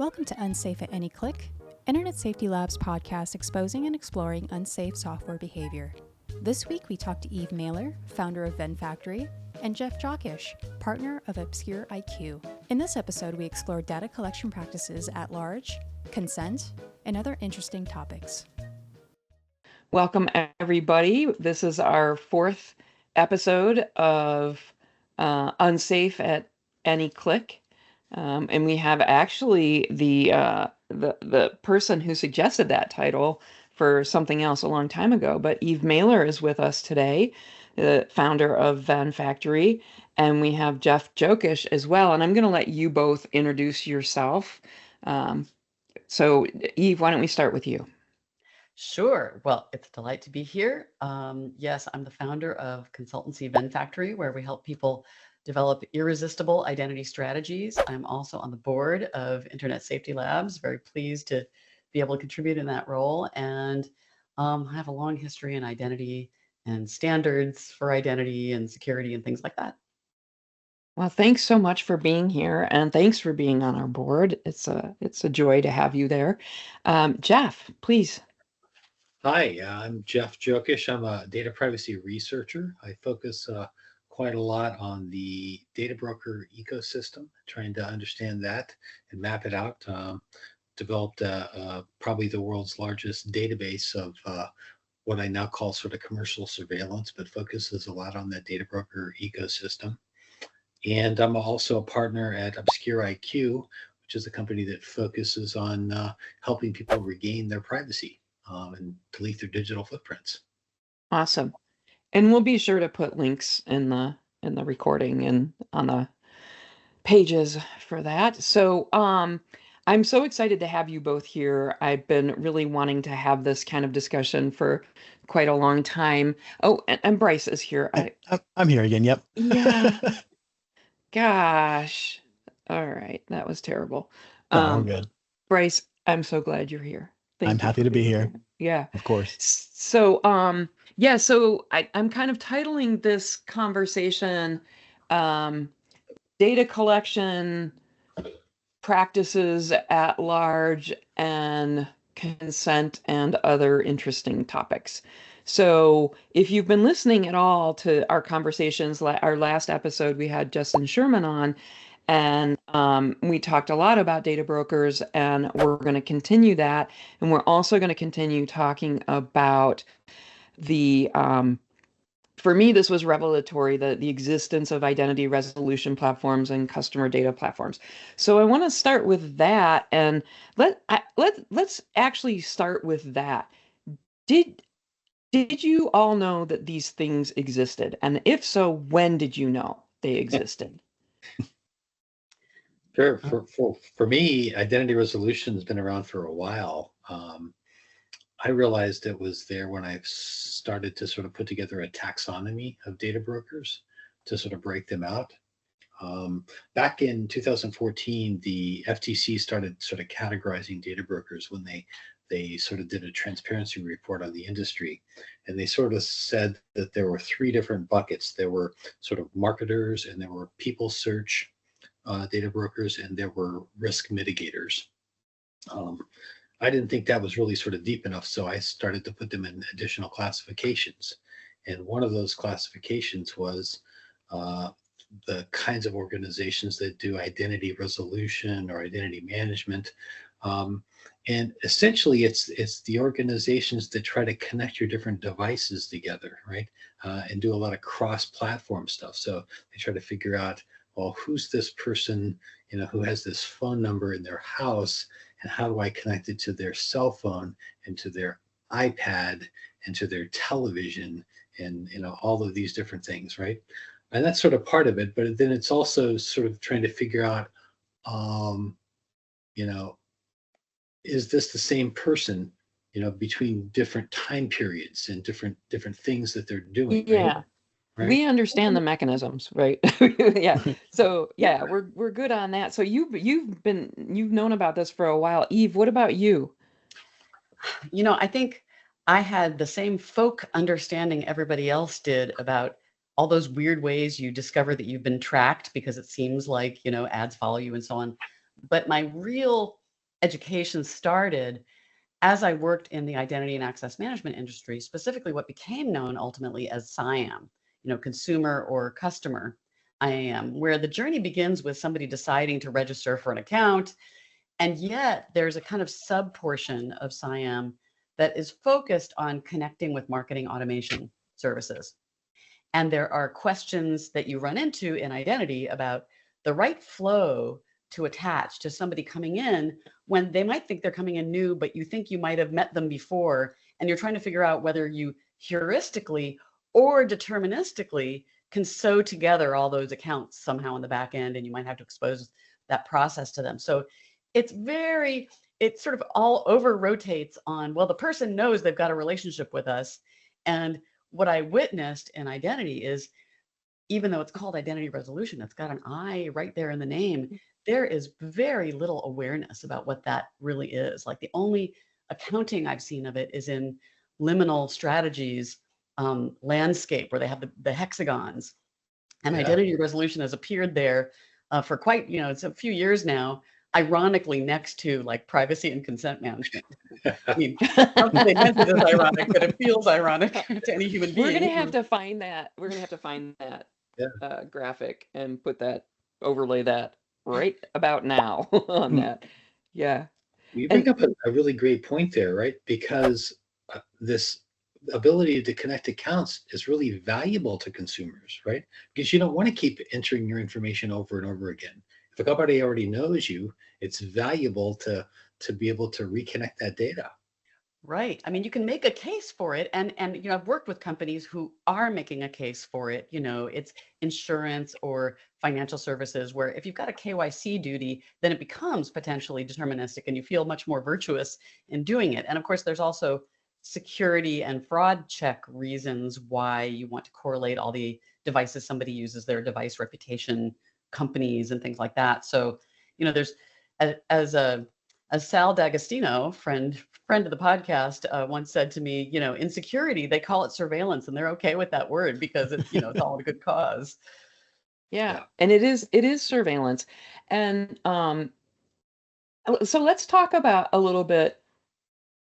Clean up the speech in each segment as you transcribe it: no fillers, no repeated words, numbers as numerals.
Welcome to Unsafe at Any Click, Internet Safety Lab's podcast exposing and exploring unsafe software behavior. This week we talked to Eve Mailer, founder of Venn Factory, and Jeff Jockisch, partner of ObscureIQ. In this episode, we explore data collection practices at large, consent, and other interesting topics. Welcome, everybody. This is our fourth episode of Unsafe at Any Click. And we have actually the person who suggested that title for something else a long time ago. But Eve Mailer is with us today, the founder of Venn Factory. And we have Jeff Jockisch as well. And I'm going to let you both introduce yourself. So Eve, why don't we start with you? Sure. Well, it's a delight to be here. Yes, I'm the founder of consultancy Venn Factory, where we help people develop irresistible identity strategies. I'm also on the board of Internet Safety Labs. Very pleased to be able to contribute in that role. And I have a long history in identity and standards for identity and security and things like that. Well, thanks so much for being here, and thanks for being on our board. It's a joy to have you there. Jeff, please. Hi, I'm Jeff Jockisch. I'm a data privacy researcher. I focus quite a lot on the data broker ecosystem, trying to understand that and map it out. Developed probably the world's largest database of what I now call sort of commercial surveillance, but focuses a lot on that data broker ecosystem. And I'm also a partner at ObscureIQ, which is a company that focuses on helping people regain their privacy and delete their digital footprints. Awesome. And we'll be sure to put links in the recording and on the pages for that. So I'm so excited to have you both here. I've been really wanting to have this kind of discussion for quite a long time. Oh, and Bryce is here. I'm here again. Yep. Yeah. Gosh. All right. That was terrible. Oh, good. Bryce, I'm so glad you're here. I'm happy to be here. Yeah. Of course. So, so I'm kind of titling this conversation, data collection practices at large and consent and other interesting topics. So if you've been listening at all to our conversations, our last episode, we had Justin Sherman on, and we talked a lot about data brokers, and we're going to continue that. And we're also going to continue talking about the, for me, this was revelatory, the existence of identity resolution platforms and customer data platforms. So I want to start with that, and let's actually start with that. Did you all know that these things existed? And if so, when did you know they existed? Sure. For me, identity resolution has been around for a while. I realized it was there when I started to sort of put together a taxonomy of data brokers to sort of break them out. Back in 2014, the FTC started sort of categorizing data brokers when they sort of did a transparency report on the industry. And they sort of said that there were three different buckets. There were sort of marketers, and there were people search data brokers, and there were risk mitigators. I didn't think that was really sort of deep enough, so I started to put them in additional classifications. And one of those classifications was the kinds of organizations that do identity resolution or identity management. And essentially, it's the organizations that try to connect your different devices together, right? And do a lot of cross-platform stuff. So they try to figure out, well, who's this person, who has this phone number in their house, and how do I connect it to their cell phone and to their iPad and to their television and, all of these different things, right? And that's sort of part of it. But then it's also sort of trying to figure out, is this the same person, between different time periods and different things that they're doing? Yeah. Right? We understand the mechanisms, right? Yeah. So yeah, we're good on that. So you've known about this for a while. Eve, what about you? I think I had the same folk understanding everybody else did about all those weird ways you discover that you've been tracked because it seems like, ads follow you and so on. But my real education started as I worked in the identity and access management industry, specifically what became known ultimately as CIAM, consumer or customer IAM, where the journey begins with somebody deciding to register for an account. And yet there's a kind of sub portion of CIAM that is focused on connecting with marketing automation services. And there are questions that you run into in identity about the right flow to attach to somebody coming in when they might think they're coming in new, but you think you might have met them before. And you're trying to figure out whether you heuristically or deterministically can sew together all those accounts somehow in the back end, and you might have to expose that process to them. So it sort of all over rotates on, well, the person knows they've got a relationship with us. And what I witnessed in identity is, even though it's called identity resolution, it's got an I right there in the name. There is very little awareness about what that really is. Like the only accounting I've seen of it is in liminal strategies landscape, where they have the hexagons. And identity resolution has appeared there for quite, it's a few years now, ironically next to like privacy and consent management. I mean, not that they meant it as ironic, but it feels ironic to any human being. We're gonna have to find that. Graphic and overlay that right about now on that. Yeah. You bring up a really great point there, right? Because this ability to connect accounts is really valuable to consumers, right? Because you don't want to keep entering your information over and over again. If a company already knows you, it's valuable to be able to reconnect that data. Right. I mean, you can make a case for it. And I've worked with companies who are making a case for it. It's insurance or financial services, where if you've got a KYC duty, then it becomes potentially deterministic and you feel much more virtuous in doing it. And of course, there's also security and fraud check reasons why you want to correlate all the devices somebody uses, their device reputation, companies, and things like that. So, there's, as Sal D'Agostino, friend of the podcast, once said to me, in security, they call it surveillance, and they're okay with that word because it's, it's all in a good cause. Yeah. And it is surveillance. And so let's talk about a little bit.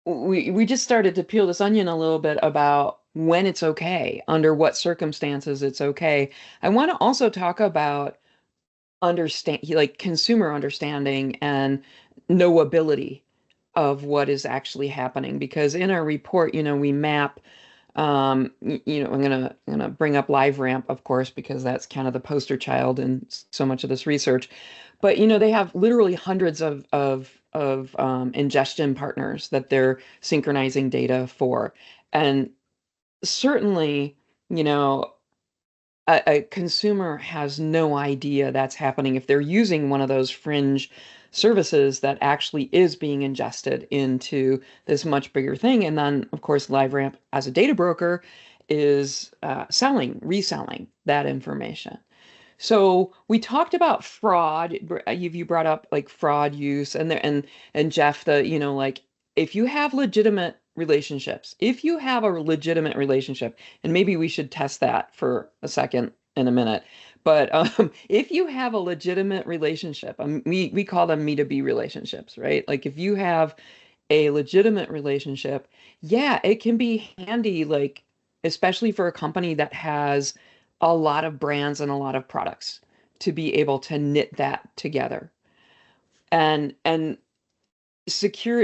We just started to peel this onion a little bit about when it's okay, under what circumstances it's okay. I want to also talk about consumer understanding and knowability of what is actually happening, because in our report, we map, I'm gonna bring up LiveRamp, of course, because that's kind of the poster child in so much of this research. But they have literally hundreds of ingestion partners that they're synchronizing data for, and certainly, a consumer has no idea that's happening if they're using one of those fringe services that actually is being ingested into this much bigger thing. And then, of course, LiveRamp as a data broker is reselling that information. So we talked about fraud. You brought up like fraud use and Jeff, if you have legitimate relationships, and maybe we should test that for a second in a minute. But if you have a legitimate relationship, we call them Me2B relationships, right? Like if you have a legitimate relationship, yeah, it can be handy, like especially for a company that has a lot of brands and a lot of products, to be able to knit that together. And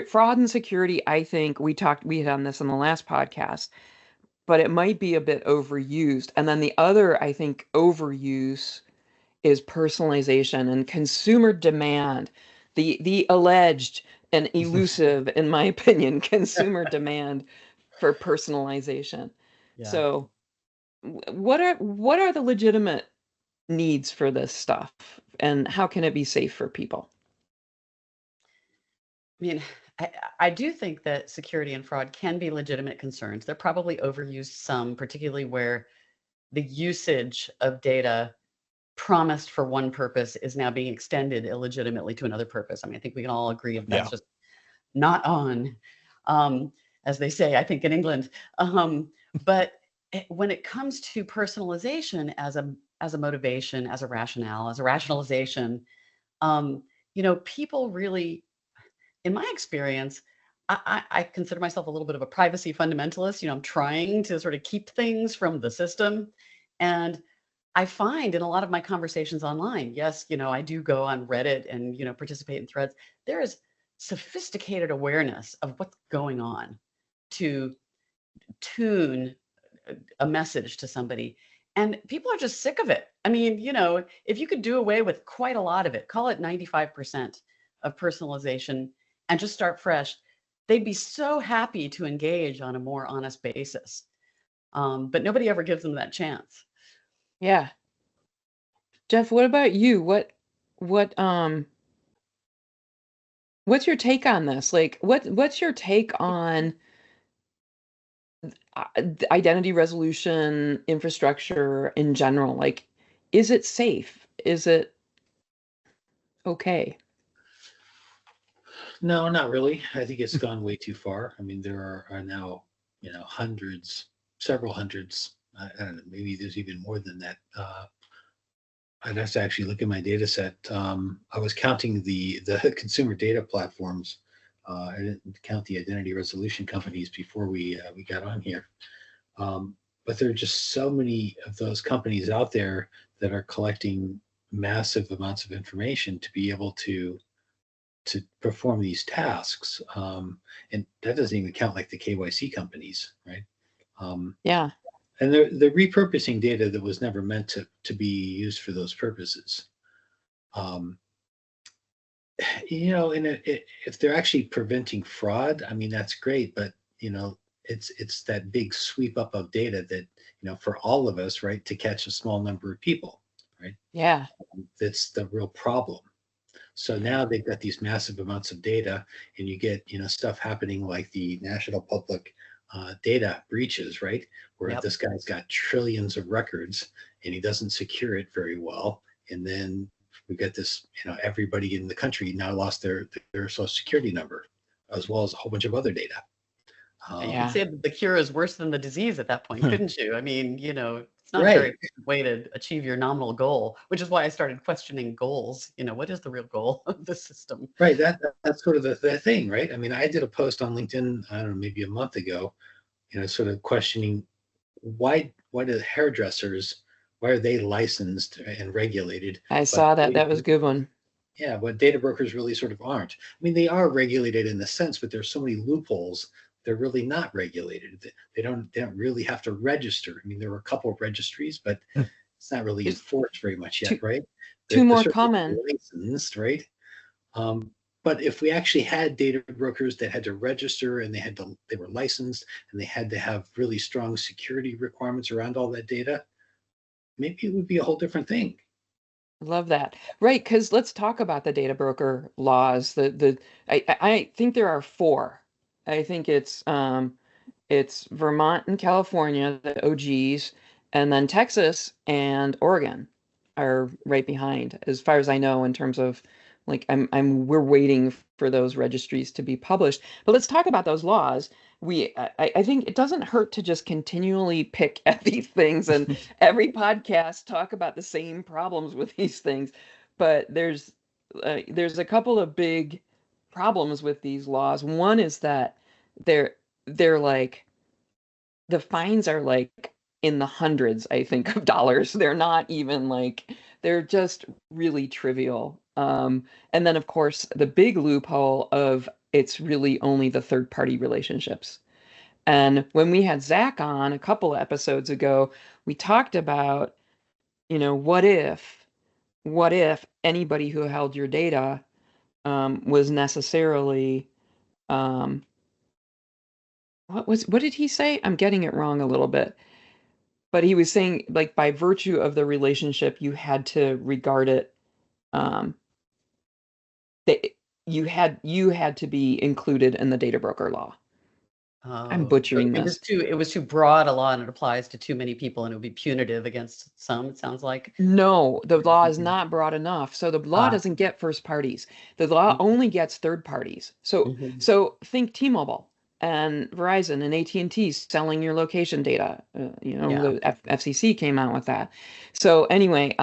fraud and security, I think we hit on this in the last podcast, but it might be a bit overused. And then the other, I think, overuse is personalization and consumer demand, the alleged and elusive, in my opinion, consumer demand for personalization. Yeah. So what are the legitimate needs for this stuff, and how can it be safe for people? I mean, I do think that security and fraud can be legitimate concerns. They're probably overused some, particularly where the usage of data promised for one purpose is now being extended illegitimately to another purpose. I mean, I think we can all agree if that's just not on, as they say, I think in England. But when it comes to personalization as a motivation, as a rationale, as a rationalization, people really, in my experience, I consider myself a little bit of a privacy fundamentalist. I'm trying to sort of keep things from the system. And I find in a lot of my conversations online, yes, I do go on Reddit and, participate in threads. There is sophisticated awareness of what's going on to tune a message to somebody. And people are just sick of it. I mean, if you could do away with quite a lot of it, call it 95% of personalization and just start fresh, they'd be so happy to engage on a more honest basis. But nobody ever gives them that chance. Yeah. Jeff, what about you? What's your take on this? Like, what's your take on identity resolution infrastructure in general? Like, is it safe? Is it okay? No, not really. I think it's gone way too far. I mean, there are now, hundreds, several hundreds. I don't know, maybe there's even more than that. I'd have to actually look at my data set. I was counting the consumer data platforms. I didn't count the identity resolution companies before we got on here. But there are just so many of those companies out there that are collecting massive amounts of information to be able to perform these tasks. And that doesn't even count like the KYC companies, right? Yeah. And they're repurposing data that was never meant to be used for those purposes. And if they're actually preventing fraud, I mean, that's great, but it's that big sweep up of data that, for all of us, right, to catch a small number of people, right? Yeah. That's the real problem. So now they've got these massive amounts of data, and you get, stuff happening like the national public data breaches, right? Where Yep. this guy's got trillions of records and he doesn't secure it very well. And then we get this, everybody in the country now lost their social security number, as well as a whole bunch of other data. You Yeah. could say that the cure is worse than the disease at that point, couldn't you? I mean, it's not a Right. very efficient way to achieve your nominal goal, which is why I started questioning goals. What is the real goal of the system? Right. That's sort of the thing, right? I mean, I did a post on LinkedIn, I don't know, maybe a month ago, sort of questioning why do the hairdressers, why are they licensed and regulated? I but saw that. That was a good one. Yeah, but data brokers really sort of aren't. I mean, they are regulated in the sense, but there's so many loopholes. They're really not regulated. They don't really have to register. I mean, there were a couple of registries, but it's not really There's enforced very much yet, right? two more certainly coming. licensed, right? But if we actually had data brokers that had to register and they were licensed and they had to have really strong security requirements around all that data, maybe it would be a whole different thing. Love that. Right, because let's talk about the data broker laws. I think there are four. I think it's Vermont and California, the OGs, and then Texas and Oregon are right behind, as far as I know, in terms of like we're waiting for those registries to be published. But let's talk about those laws. I think it doesn't hurt to just continually pick at these things and every podcast talk about the same problems with these things. But there's a couple of big problems with these laws. One is that they're like the fines are like in the hundreds, I think, of dollars. They're not even like they're just really trivial. And then of course the big loophole of it's really only the third party relationships. And when we had Zach on a couple episodes ago, we talked about, what if anybody who held your data was necessarily what did he say? I'm getting it wrong a little bit. But he was saying, like, by virtue of the relationship, you had to regard it, um, that you had to be included in the data broker law. I'm Oh, so butchering this. it was too broad a law and it applies to too many people and it would be punitive against some, it sounds like. No, the law is Mhm. not broad enough. So the law doesn't get first parties. The law only gets third parties. So Mhm. so think T-Mobile and Verizon and AT&T selling your location data. Yeah. The FCC came out with that. So anyway,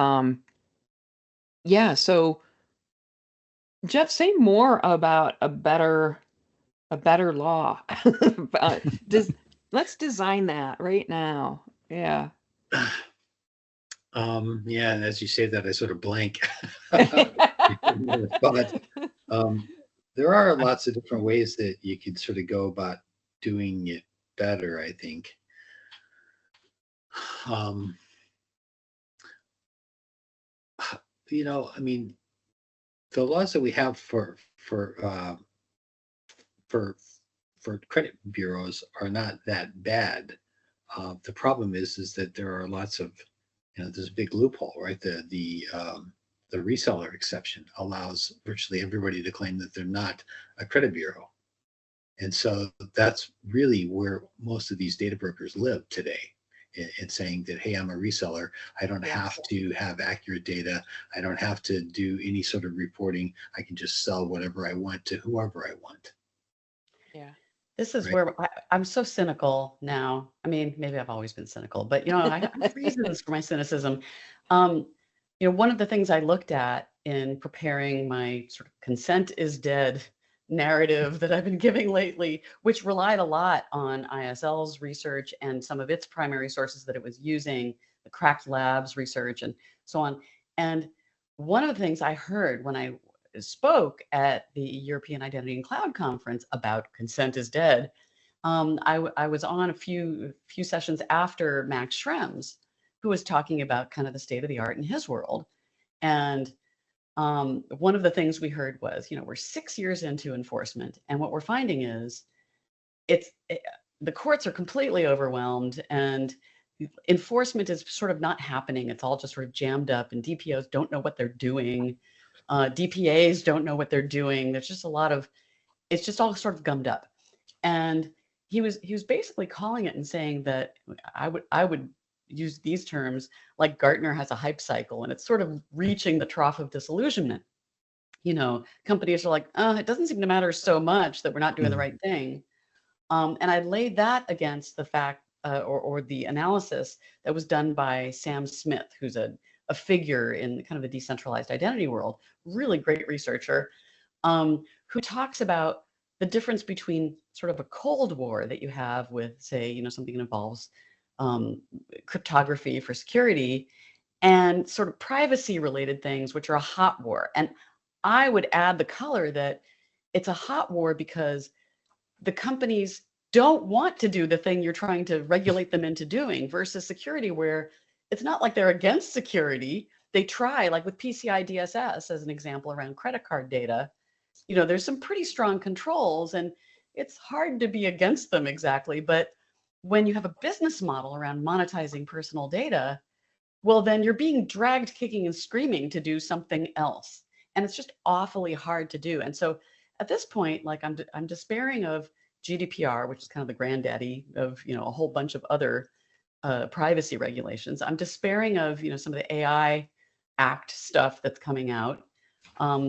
yeah, so Jeff, say more about a better law. Let's design that right now. Yeah. Yeah, and as you say that, I sort of blank. But there are lots of different ways that you could sort of go about doing it better, I think. I mean, the laws that we have for credit bureaus are not that bad. The problem is that there are lots of, there's a big loophole, right? The reseller exception allows virtually everybody to claim that they're not a credit bureau. And so that's really where most of these data brokers live today, in saying that, hey, I'm a reseller. I don't have to have accurate data. I don't have to do any sort of reporting. I can just sell whatever I want to whoever I want. Yeah. This is where I'm so cynical now. I mean, maybe I've always been cynical, but I have reasons for my cynicism. One of the things I looked at in preparing my sort of consent is dead narrative that I've been giving lately, which relied a lot on ISL's research and some of its primary sources that it was using, the cracked labs research and so on. And one of the things I heard when I spoke at the European Identity and Cloud Conference about consent is dead, I was on a few sessions after Max Schrems, who was talking about kind of the state of the art in his world. And one of the things we heard was, we're 6 years into enforcement, and what we're finding is the courts are completely overwhelmed, and enforcement is sort of not happening. It's all just sort of jammed up, and DPOs don't know what they're doing. DPAs don't know what they're doing. There's just it's just all sort of gummed up. And he was basically calling it and saying that I would use these terms like Gartner has a hype cycle, and it's sort of reaching the trough of disillusionment. Companies are like, it doesn't seem to matter so much that we're not doing the right thing. And I laid that against the fact or the analysis that was done by Sam Smith, who's a figure in kind of the decentralized identity world, really great researcher, who talks about the difference between sort of a cold war that you have with, say, something that involves cryptography for security, and sort of privacy related things, which are a hot war. And I would add the color that it's a hot war because the companies don't want to do the thing you're trying to regulate them into doing, versus security, where it's not like they're against security. They try, like with PCI DSS as an example around credit card data, there's some pretty strong controls, and it's hard to be against them exactly. But when you have a business model around monetizing personal data, well, then you're being dragged kicking and screaming to do something else. And it's just awfully hard to do. And so at this point, like I'm despairing of GDPR, which is kind of the granddaddy of, a whole bunch of other privacy regulations. I'm despairing of, some of the AI Act stuff that's coming out,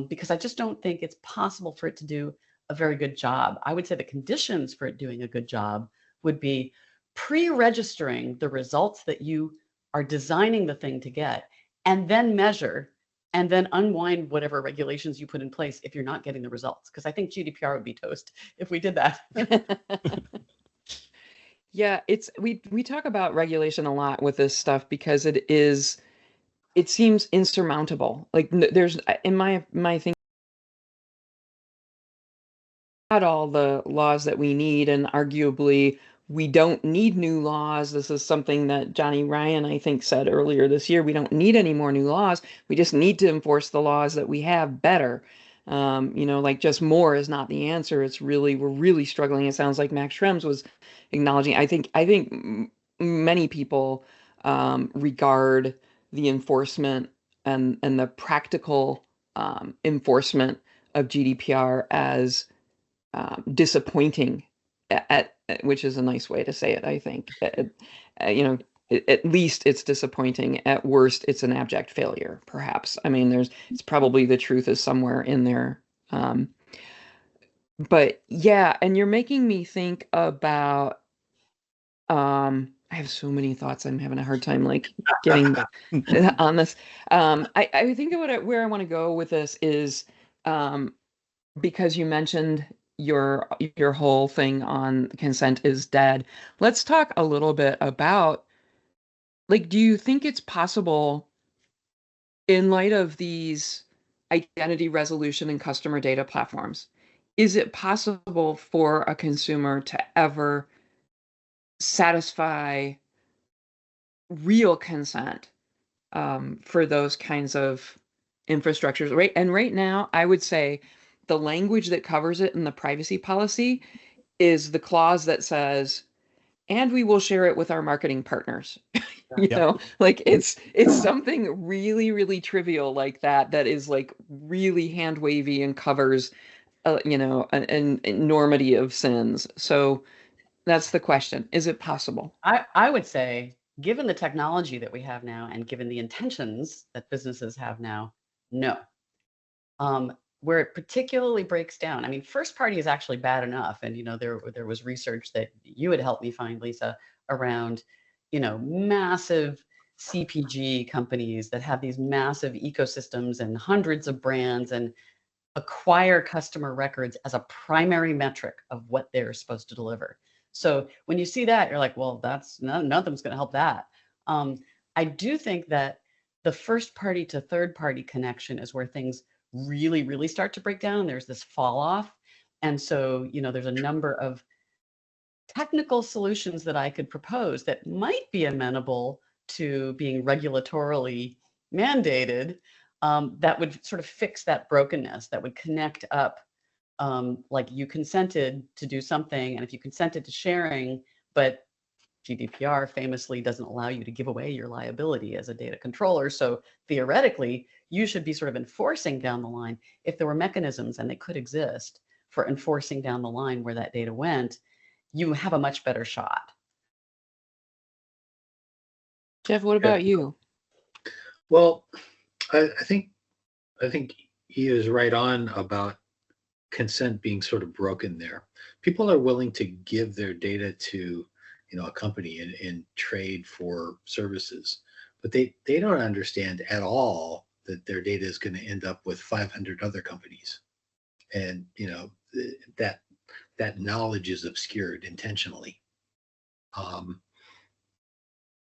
because I just don't think it's possible for it to do a very good job. I would say the conditions for it doing a good job would be pre-registering the results that you are designing the thing to get, and then measure, and then unwind whatever regulations you put in place if you're not getting the results. Because I think GDPR would be toast if we did that. Yeah, we talk about regulation a lot with this stuff because it seems insurmountable. Like there's, in my thinking, had all the laws that we need, and arguably we don't need new laws. This is something that Johnny Ryan, I think, said earlier this year. We don't need any more new laws. We just need to enforce the laws that we have better. Like just more is not the answer. We're really struggling. It sounds like Max Schrems was acknowledging. I think many people regard the enforcement and the practical enforcement of GDPR as disappointing, which is a nice way to say it, I think. At least it's disappointing. At worst, it's an abject failure, perhaps. I mean, it's probably the truth is somewhere in there. But yeah, and you're making me think about, I have so many thoughts. I'm having a hard time getting on this. I think where I want to go with this is, because you mentioned your whole thing on consent is dead. Let's talk a little bit about, like, do you think it's possible, in light of these identity resolution and customer data platforms, is it possible for a consumer to ever satisfy real consent for those kinds of infrastructures? Right. And right now, I would say the language that covers it in the privacy policy is the clause that says, and we will share it with our marketing partners. You Yep. know, like it's something really, really trivial like that, that is like really hand wavy and covers, an enormity of sins. So that's the question. Is it possible? I would say, given the technology that we have now and given the intentions that businesses have now, no. Where it particularly breaks down, I mean, first party is actually bad enough. And, there was research that you had helped me find, Lisa, around, massive CPG companies that have these massive ecosystems and hundreds of brands and acquire customer records as a primary metric of what they're supposed to deliver. So when you see that, you're like, well, that's nothing's going to help that. I do think that the first party to third party connection is where things really, really start to break down. There's this fall off. And so, there's a number of technical solutions that I could propose that might be amenable to being regulatorily mandated, that would sort of fix that brokenness, that would connect up, like you consented to do something, and if you consented to sharing, but GDPR famously doesn't allow you to give away your liability as a data controller. So theoretically, you should be sort of enforcing down the line. If there were mechanisms, and they could exist, for enforcing down the line where that data went, you have a much better shot. Jeff, what about you? Well, I think he is right on about consent being sort of broken there. People are willing to give their data to a company in trade for services, but they don't understand at all that their data is going to end up with 500 other companies, and that knowledge is obscured intentionally.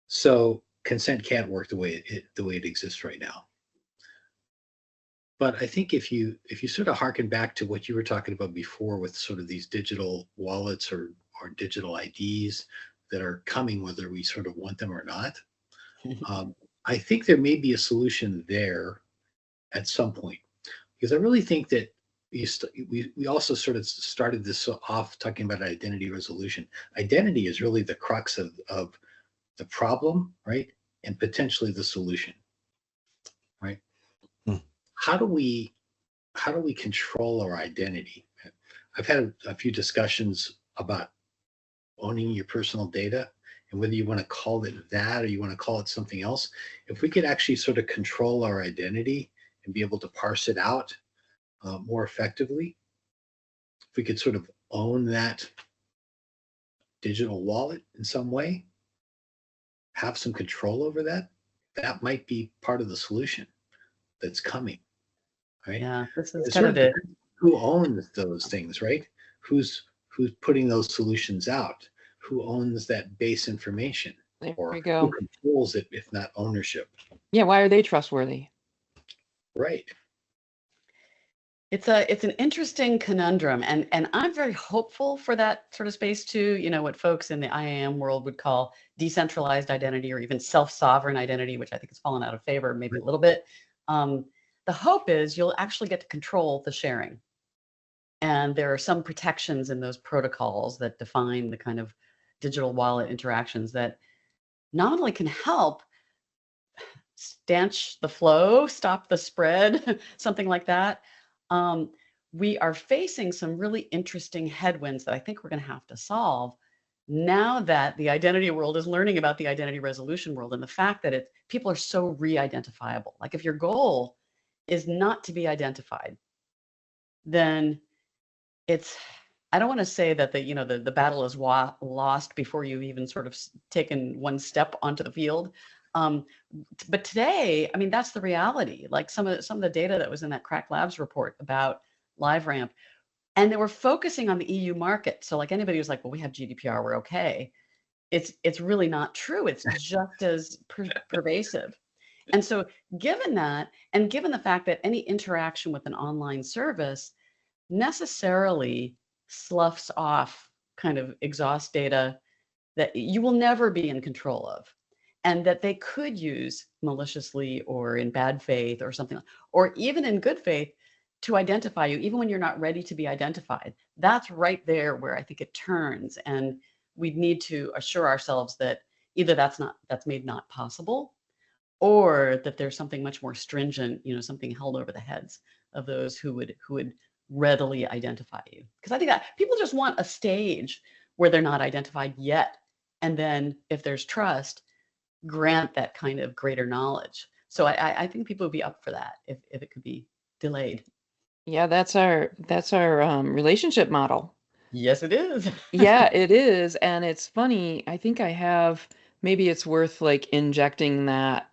So consent can't work the way it exists right now. But I think if you sort of harken back to what you were talking about before, with sort of these digital wallets or digital IDs that are coming, whether we sort of want them or not, I think there may be a solution there at some point, because I really think that we also sort of started this off talking about identity resolution. Identity is really the crux of the problem, right? And potentially the solution, right? How do we control our identity? I've had a few discussions about owning your personal data, and whether you want to call it that or you want to call it something else. If we could actually sort of control our identity and be able to parse it out more effectively, if we could sort of own that digital wallet in some way, have some control over that, that might be part of the solution that's coming, right? Yeah, this is It's kind sort of of who owns those things, right? Who's putting those solutions out? Who owns that base information? There Or we who go. controls it, if not ownership? Yeah, why are they trustworthy? Right. It's an interesting conundrum, and I'm very hopeful for that sort of space too. What folks in the IAM world would call decentralized identity, or even self-sovereign identity, which I think has fallen out of favor maybe a little bit. The hope is you'll actually get to control the sharing, and there are some protections in those protocols that define the kind of digital wallet interactions that not only can help stanch the flow, stop the spread, something like that. We are facing some really interesting headwinds that I think we're going to have to solve now that the identity world is learning about the identity resolution world, and the fact that people are so re-identifiable. Like, if your goal is not to be identified, then I don't want to say that the battle is lost before you've even sort of taken one step onto the field. But today, I mean, that's the reality. Like some of the data that was in that Crack Labs report about LiveRamp, and they were focusing on the EU market. So like anybody who's like, well, we have GDPR, we're okay. It's really not true. It's just as pervasive. And so given that, and given the fact that any interaction with an online service necessarily sloughs off kind of exhaust data that you will never be in control of, and that they could use maliciously or in bad faith or something, or even in good faith to identify you, even when you're not ready to be identified. That's right there where I think it turns, and we need to assure ourselves that either that's made not possible, or that there's something much more stringent, something held over the heads of those who would readily identify you. Because I think that people just want a stage where they're not identified yet, and then if there's trust, grant that kind of greater knowledge. So I think people would be up for that if it could be delayed. Yeah, that's our relationship model. Yes, it is. Yeah, it is. And it's funny. I think maybe it's worth like injecting that.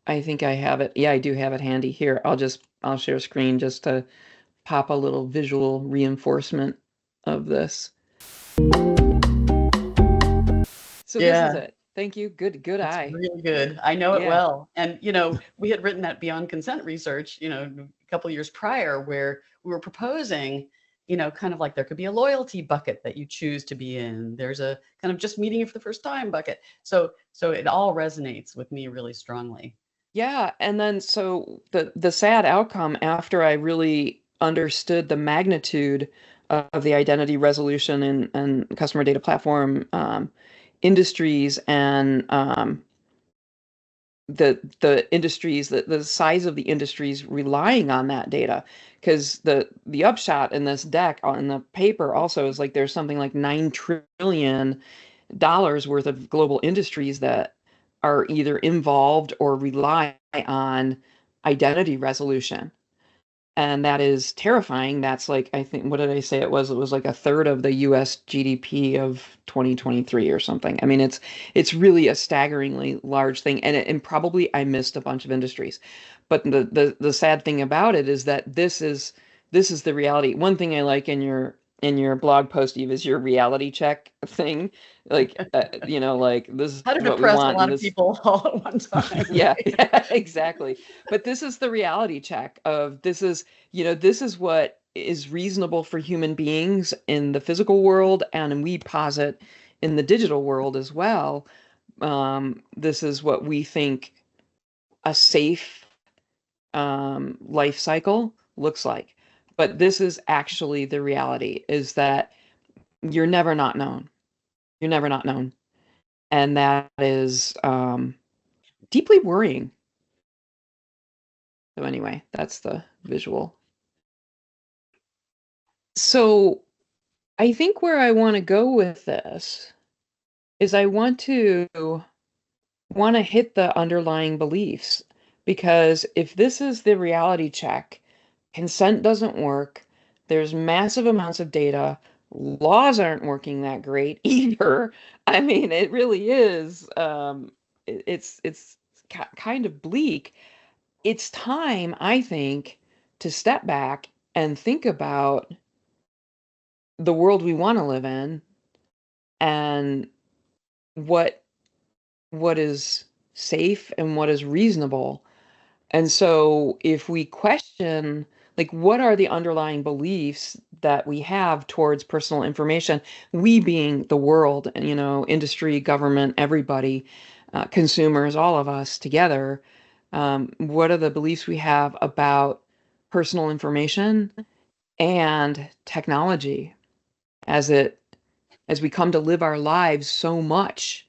I think I have it. Yeah, I do have it handy here. I'll share screen just to pop a little visual reinforcement of this. So this is it. Thank you. Good It's eye. really good. I know it Yeah. well. And, we had written that beyond consent research, a couple of years prior, where we were proposing, kind of like there could be a loyalty bucket that you choose to be in. There's a kind of just meeting you for the first time bucket. So it all resonates with me really strongly. Yeah. And then so the sad outcome after I really understood the magnitude of the identity resolution and customer data platform industries and the industries, the size of the industries relying on that data, because the upshot in this deck on the paper also is like there's something like $9 trillion worth of global industries that are either involved or rely on identity resolution. And that is terrifying. That's like, I think, what did I say it was? It was like a third of the US GDP of 2023 or something. I mean, it's really a staggeringly large thing. And probably I missed a bunch of industries. But the sad thing about it is that this is the reality. One thing I like in your blog post, Eve, is your reality check thing. Like, like this is How to what we depress want. a lot of people all at one time. Yeah, exactly. But this is the reality check of this is what is reasonable for human beings in the physical world, and we posit in the digital world as well. This is what we think a safe life cycle looks like. But this is actually the reality, is that you're never not known. You're never not known. And that is deeply worrying. So anyway, that's the visual. So I think where I want to go with this is I want to hit the underlying beliefs, because if this is the reality check, consent doesn't work, there's massive amounts of data, laws aren't working that great either. I mean, it really is. It's kind of bleak. It's time, I think, to step back and think about the world we want to live in and what is safe and what is reasonable. And so if we question, like, what are the underlying beliefs that we have towards personal information, we being the world, industry, government, everybody, consumers, all of us together, what are the beliefs we have about personal information and technology as we come to live our lives so much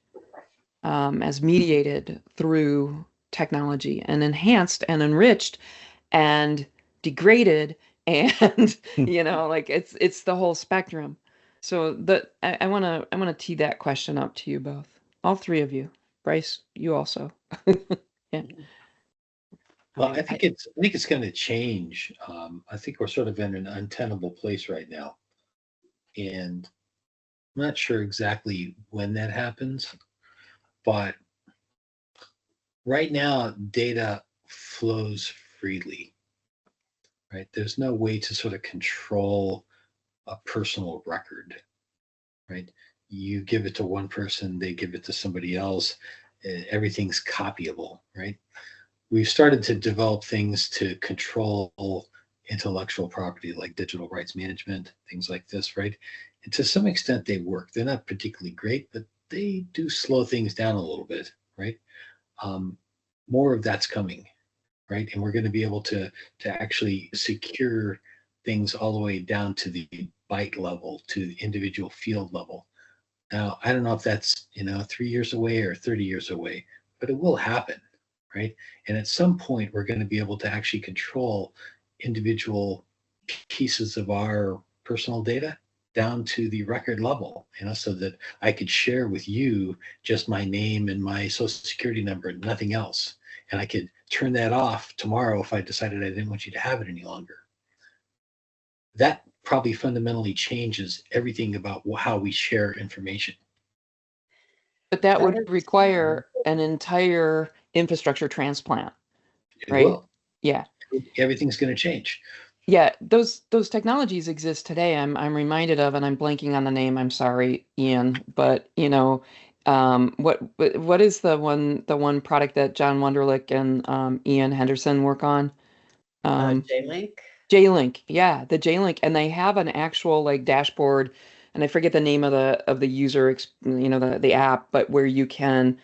as mediated through technology and enhanced and enriched and degraded and like it's the whole spectrum. So I want to tee that question up to you both, all three of you. Bryce, you also. Yeah. Well, I think it's going to change. I think we're sort of in an untenable place right now, and I'm not sure exactly when that happens, but right now, data flows freely, right? There's no way to sort of control a personal record, right? You give it to one person, they give it to somebody else. Everything's copyable, right? We've started to develop things to control intellectual property like digital rights management, things like this, right? And to some extent, they work. They're not particularly great, but they do slow things down a little bit, right? More of that's coming, right? And we're going to be able to actually secure things all the way down to the byte level, to the individual field level. Now, I don't know if that's 3 years away or 30 years away, but it will happen, right? And at some point, we're going to be able to actually control individual pieces of our personal data down to the record level, so that I could share with you just my name and my social security number and nothing else. And I could turn that off tomorrow if I decided I didn't want you to have it any longer. That probably fundamentally changes everything about how we share information. But that would require an entire infrastructure transplant, right? Well, yeah. Everything's going to change. Yeah, those technologies exist today. I'm reminded of, and I'm blanking on the name. I'm sorry, Ian, but what is the one product that John Wunderlich and Ian Henderson work on? J-Link. J-Link, yeah, the J-Link, and they have an actual like dashboard, and I forget the name of the user, the app, but where you can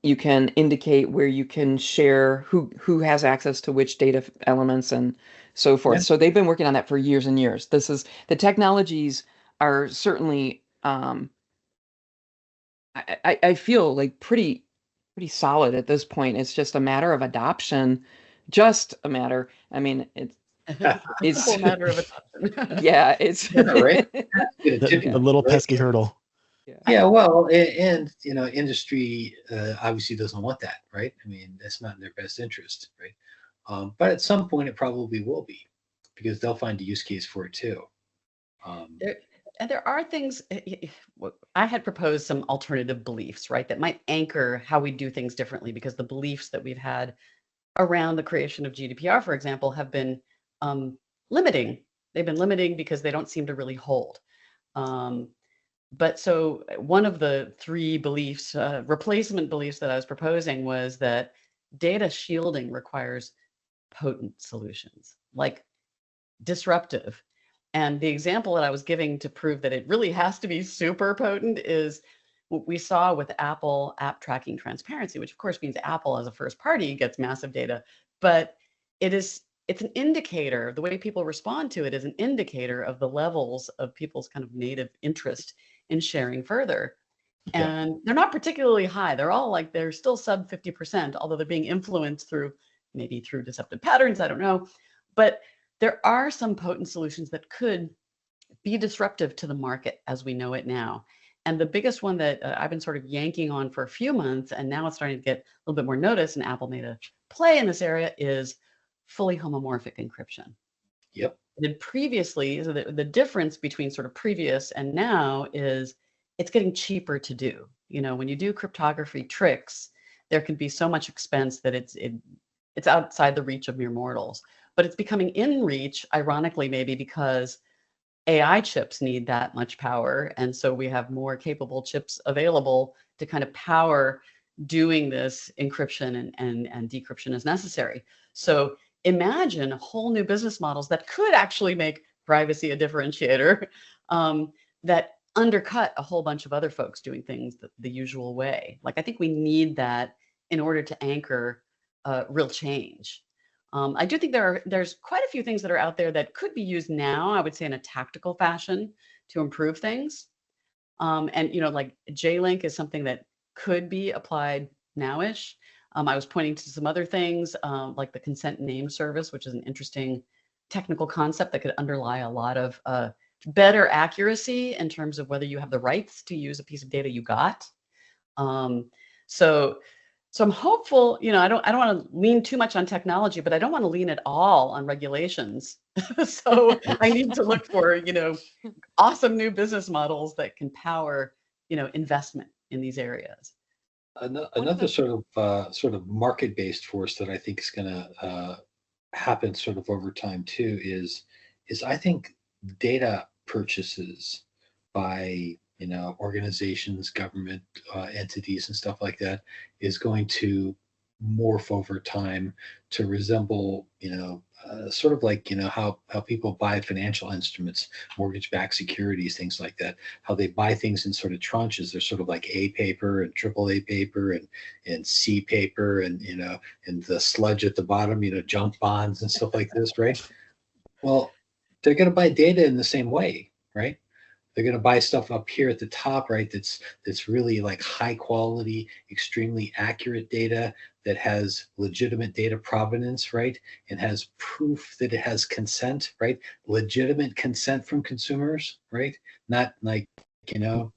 indicate where you can share who has access to which data elements and so forth. Yeah. So they've been working on that for years and years. The technologies are certainly I feel like pretty solid at this point. It's just a matter of adoption. Just a matter. I mean, it's a matter of adoption. yeah, it's right. The little pesky hurdle. Yeah, well, and industry obviously doesn't want that, right? I mean, that's not in their best interest, right? But at some point, it probably will be, because they'll find a use case for it too. There are things. I had proposed some alternative beliefs, right, that might anchor how we do things differently, because the beliefs that we've had around the creation of GDPR, for example, have been limiting. They've been limiting because they don't seem to really hold. But so one of the three beliefs, replacement beliefs that I was proposing, was that data shielding requires potent solutions, like disruptive. And the example that I was giving to prove that it really has to be super potent is what we saw with Apple App Tracking Transparency, which of course means Apple as a first party gets massive data, but it's an indicator. The way people respond to it is an indicator of the levels of people's kind of native interest in sharing further. Yeah. And they're not particularly high. They're still sub 50%, although they're being influenced through deceptive patterns. I don't know. But there are some potent solutions that could be disruptive to the market as we know it now. And the biggest one that I've been sort of yanking on for a few months, and now it's starting to get a little bit more notice, and Apple made a play in this area, is fully homomorphic encryption. Yep. And previously, so the difference between sort of previous and now is it's getting cheaper to do. When you do cryptography tricks, there can be so much expense that it's outside the reach of mere mortals. But it's becoming in reach, ironically, maybe because AI chips need that much power. And so we have more capable chips available to kind of power doing this encryption and decryption as necessary. So imagine whole new business models that could actually make privacy a differentiator, that undercut a whole bunch of other folks doing things the usual way. Like, I think we need that in order to anchor real change. I do think there's quite a few things that are out there that could be used now, I would say, in a tactical fashion to improve things. Like J-Link is something that could be applied nowish. I was pointing to some other things, like the consent name service, which is an interesting technical concept that could underlie a lot of better accuracy in terms of whether you have the rights to use a piece of data you got. So I'm hopeful. I don't want to lean too much on technology, but I don't want to lean at all on regulations. So I need to look for awesome new business models that can power investment in these areas. Another sort of market-based force that I think is going to happen sort of over time too is I think data purchases by organizations, government entities, and stuff like that is going to morph over time to resemble sort of like how people buy financial instruments, mortgage-backed securities, things like that, how they buy things in sort of tranches. There's sort of like A paper and triple A paper and C paper and and the sludge at the bottom, junk bonds and stuff like this, right? Well, they're going to buy data in the same way, right? They're going to buy stuff up here at the top, right? That's really like high quality, extremely accurate data that has legitimate data provenance, right? And has proof that it has consent, right? Legitimate consent from consumers, right? Not like, you know,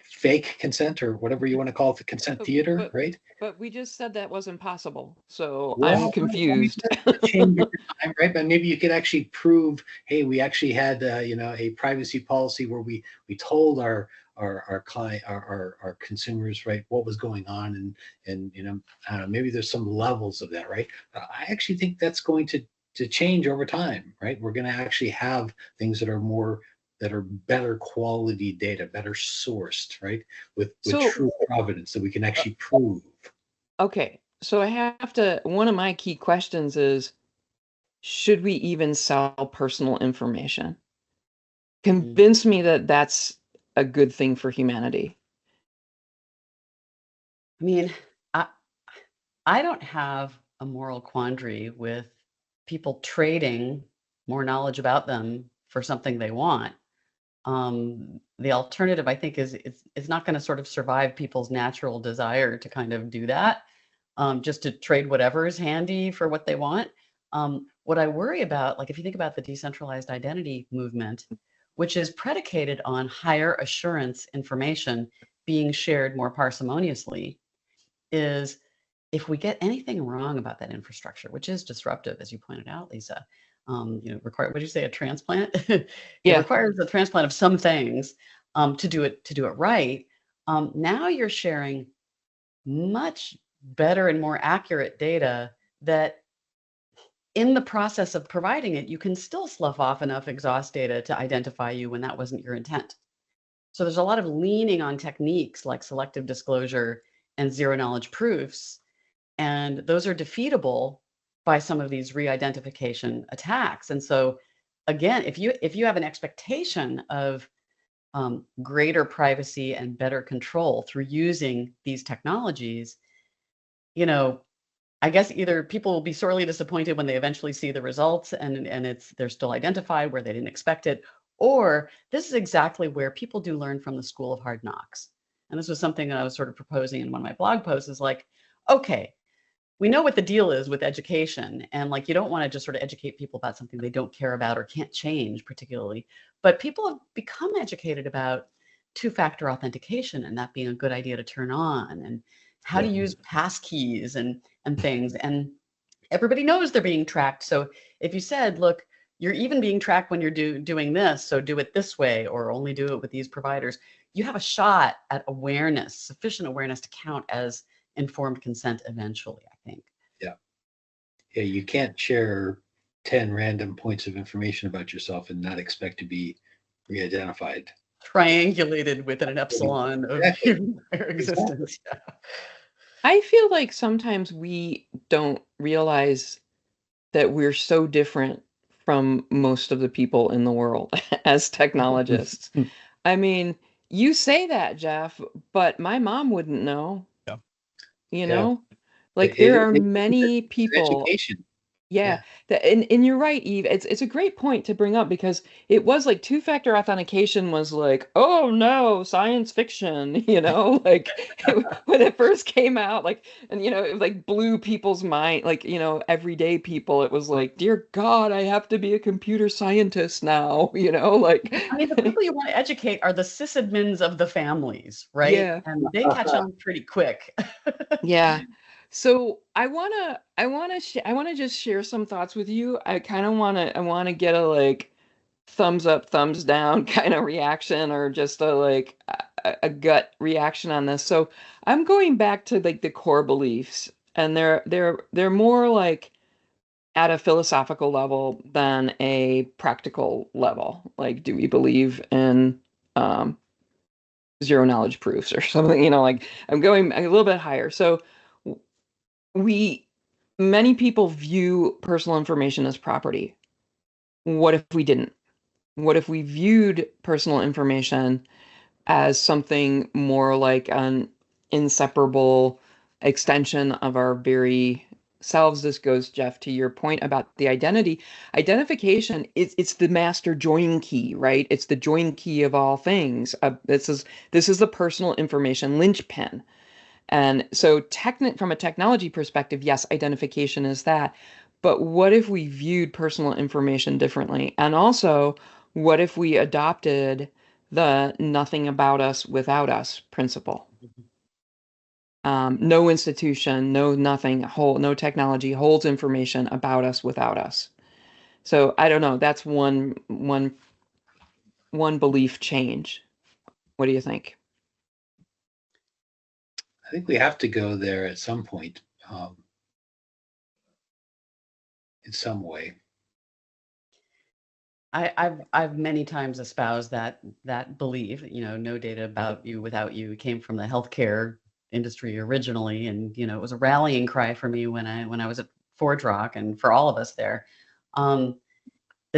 fake consent or whatever you want to call it, the consent theater, right? But we just said that wasn't possible. So Well, I'm confused. change over time, right? But maybe you could actually prove, hey, we actually had a privacy policy where we told our client, our consumers, right, what was going on, and I don't know, maybe there's some levels of that, right? I actually think that's going to change over time, right? We're going to actually have things that are better quality data, better sourced, right? With true provenance that we can actually prove. Okay, so one of my key questions is, should we even sell personal information? Convince me that that's a good thing for humanity. I mean, I don't have a moral quandary with people trading more knowledge about them for something they want. The alternative, I think, is it's not going to sort of survive people's natural desire to kind of do that, just to trade whatever is handy for what they want. What I worry about, like if you think about the decentralized identity movement, which is predicated on higher assurance information being shared more parsimoniously, is if we get anything wrong about that infrastructure, which is disruptive, as you pointed out, Lisa, require, what did you say, a transplant? It requires a transplant of some things to do it right. Now you're sharing much better and more accurate data that in the process of providing it, you can still slough off enough exhaust data to identify you when that wasn't your intent. So there's a lot of leaning on techniques like selective disclosure and zero knowledge proofs. And those are defeatable by some of these re-identification attacks. And so again, if you have an expectation of greater privacy and better control through using these technologies, I guess either people will be sorely disappointed when they eventually see the results and they're still identified where they didn't expect it, or this is exactly where people do learn from the school of hard knocks. And this was something that I was sort of proposing in one of my blog posts, is like, okay, we know what the deal is with education, and like you don't want to just sort of educate people about something they don't care about or can't change particularly, but people have become educated about two-factor authentication and that being a good idea to turn on, and how to use passkeys and things, and everybody knows they're being tracked. So if you said, look, you're even being tracked when you're doing this, so do it this way or only do it with these providers, you have a shot at awareness, sufficient awareness to count as informed consent eventually, I think. Yeah, you can't share 10 random points of information about yourself and not expect to be re-identified. Triangulated within an epsilon of human existence. Yeah. I feel like sometimes we don't realize that we're so different from most of the people in the world as technologists. I mean, you say that, Jeff, but my mom wouldn't know. Yeah. Like there are many people. Education. Yeah. And you're right, Eve. It's a great point to bring up, because it was like two-factor authentication was like, oh no, science fiction, like when it first came out, like, and it like blew people's mind, like, everyday people, it was like, dear God, I have to be a computer scientist now, like. I mean, the people you want to educate are the sysadmins of the families, right? Yeah. And they catch on pretty quick. Yeah. So I wanna just share some thoughts with you. I wanna get a like thumbs up, thumbs down kind of reaction, or just a like a gut reaction on this. So I'm going back to like the core beliefs, and they're more like at a philosophical level than a practical level. Like, do we believe in um, zero knowledge proofs or something? Like I'm going a little bit higher. So we many people view personal information as property. What if we didn't? What if we viewed personal information as something more like an inseparable extension of our very selves? This goes, Jeff, to your point about the identity. Identification, it's the master join key, right? It's the join key of all things. This is the personal information linchpin. And so from a technology perspective, yes, identification is that. But what if we viewed personal information differently? And also, what if we adopted the nothing about us without us principle? No institution, no nothing, no technology holds information about us without us. So I don't know. That's one belief change. What do you think? I think we have to go there at some point, in some way. I've many times espoused that belief, no data about you without you. Came from the healthcare industry originally, and it was a rallying cry for me when I was at ForgeRock, and for all of us there. The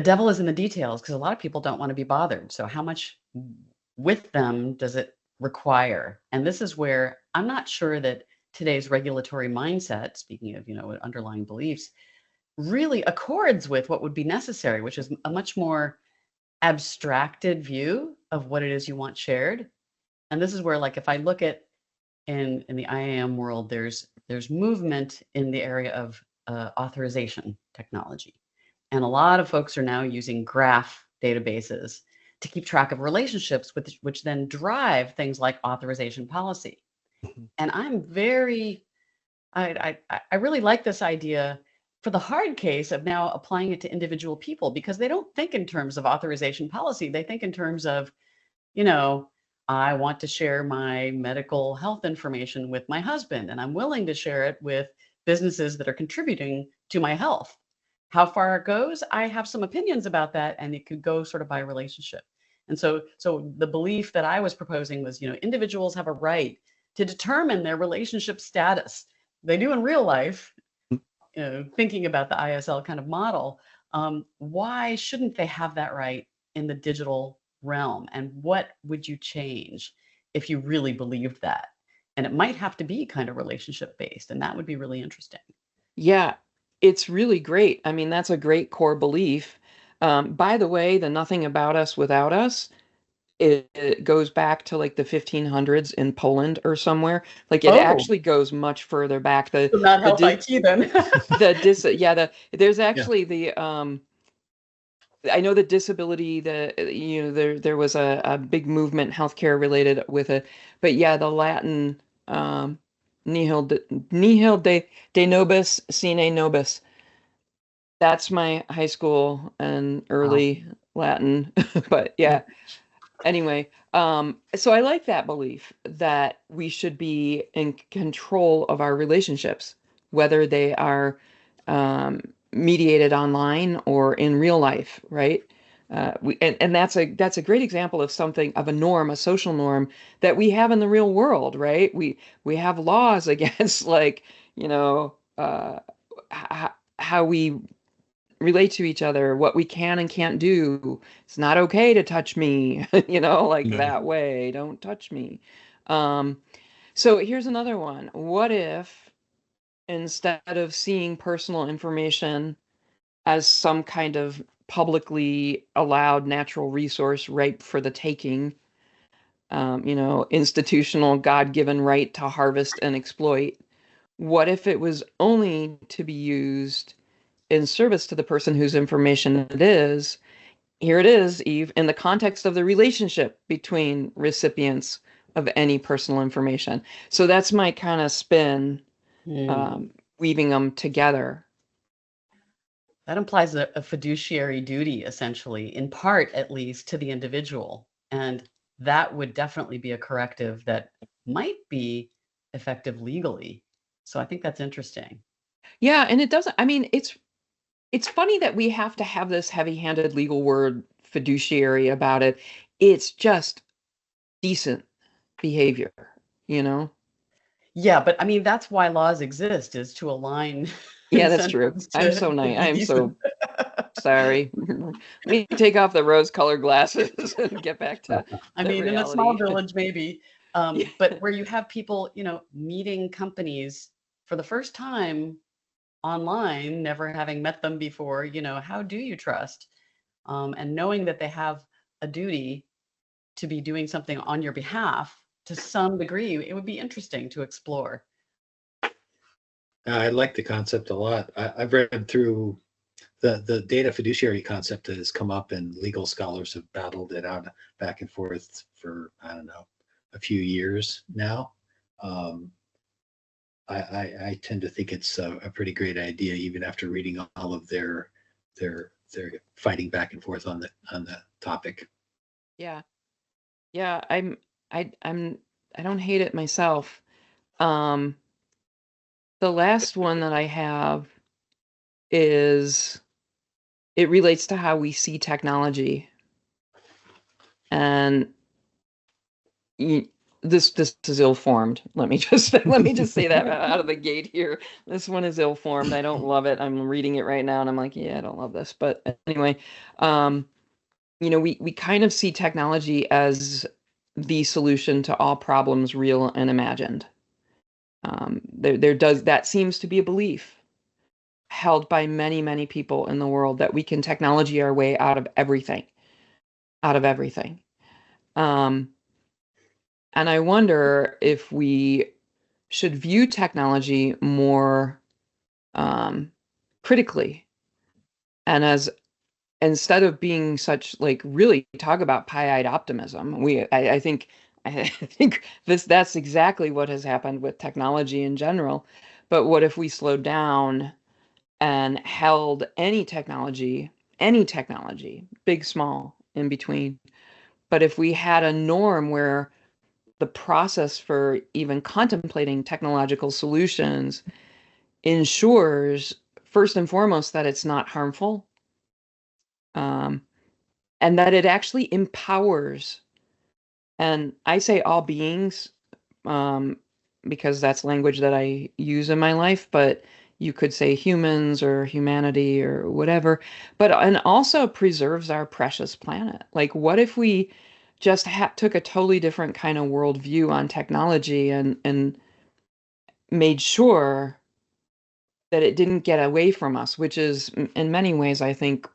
devil is in the details, because a lot of people don't want to be bothered. So how much with them does it require? And this is where I'm not sure that today's regulatory mindset, speaking of underlying beliefs, really accords with what would be necessary, which is a much more abstracted view of what it is you want shared. And this is where, like, if I look at in the IAM world, there's movement in the area of authorization technology. And a lot of folks are now using graph databases to keep track of relationships, which then drive things like authorization policy. And I really like this idea for the hard case of now applying it to individual people, because they don't think in terms of authorization policy. They think in terms of, I want to share my medical health information with my husband, and I'm willing to share it with businesses that are contributing to my health. How far it goes, I have some opinions about that, and it could go sort of by relationship. And so the belief that I was proposing was, individuals have a right to determine their relationship status. They do in real life, thinking about the ISL kind of model. Why shouldn't they have that right in the digital realm? And what would you change if you really believed that? And it might have to be kind of relationship based, and that would be really interesting. Yeah, it's really great. I mean, that's a great core belief. By the way, the nothing about us without us, it goes back to like the 1500s in Poland or somewhere. Like it actually goes much further back. So not health IT then. There's actually I know the disability, there was a big movement healthcare related with it, but yeah, the Latin nihil de nobis sine nobis. That's my high school and early Latin, but yeah. Anyway, so I like that belief that we should be in control of our relationships, whether they are mediated online or in real life, right? And that's a great example of something of a norm, a social norm that we have in the real world, right? We have laws against like, how we relate to each other, what we can and can't do. It's not okay to touch me, that way. Don't touch me. So here's another one. What if instead of seeing personal information as some kind of publicly allowed natural resource ripe for the taking, institutional God-given right to harvest and exploit, what if it was only to be used in service to the person whose information it is? Here it is, Eve, in the context of the relationship between recipients of any personal information. So that's my kind of spin, weaving them together. That implies a fiduciary duty, essentially, in part at least, to the individual. And that would definitely be a corrective that might be effective legally. So I think that's interesting. Yeah, and it doesn't, I mean, it's funny that we have to have this heavy-handed legal word fiduciary about it. It's just decent behavior, you know? Yeah, but I mean, that's why laws exist, is to align Yeah, that's true. incentives I'm to, so to nice. be I'm so decent. sorry. Let me take off the rose-colored glasses and get back to I the mean, in a small reality. village, maybe, Yeah. but where you have people, meeting companies for the first time online, never having met them before, how do you trust? And knowing that they have a duty to be doing something on your behalf to some degree, it would be interesting to explore. I like the concept a lot. I've read through the data fiduciary concept that has come up, and legal scholars have battled it out back and forth for, I don't know, a few years now. I tend to think it's a pretty great idea, even after reading all of their fighting back and forth on the topic. Yeah. Yeah, I don't hate it myself. Um, the last one that I have is it relates to how we see technology. And this is ill-formed. Let me just say that out of the gate here. This one is ill-formed. I don't love it. I'm reading it right now and I'm like, yeah, I don't love this. But anyway, we kind of see technology as the solution to all problems, real and imagined. That seems to be a belief held by many, many people in the world that we can technology our way out of everything, out of everything. And I wonder if we should view technology more critically, and as instead of being such like really talk about pie-eyed optimism, I think I think that's exactly what has happened with technology in general. But what if we slowed down and held any technology, big, small, in between? But if we had a norm where the process for even contemplating technological solutions ensures, first and foremost, that it's not harmful, um, and that it actually empowers, and I say all beings, um, because that's language that I use in my life, but you could say humans or humanity or whatever, and also preserves our precious planet. Like, what if we just took a totally different kind of worldview on technology and made sure that it didn't get away from us, which is in many ways, I think,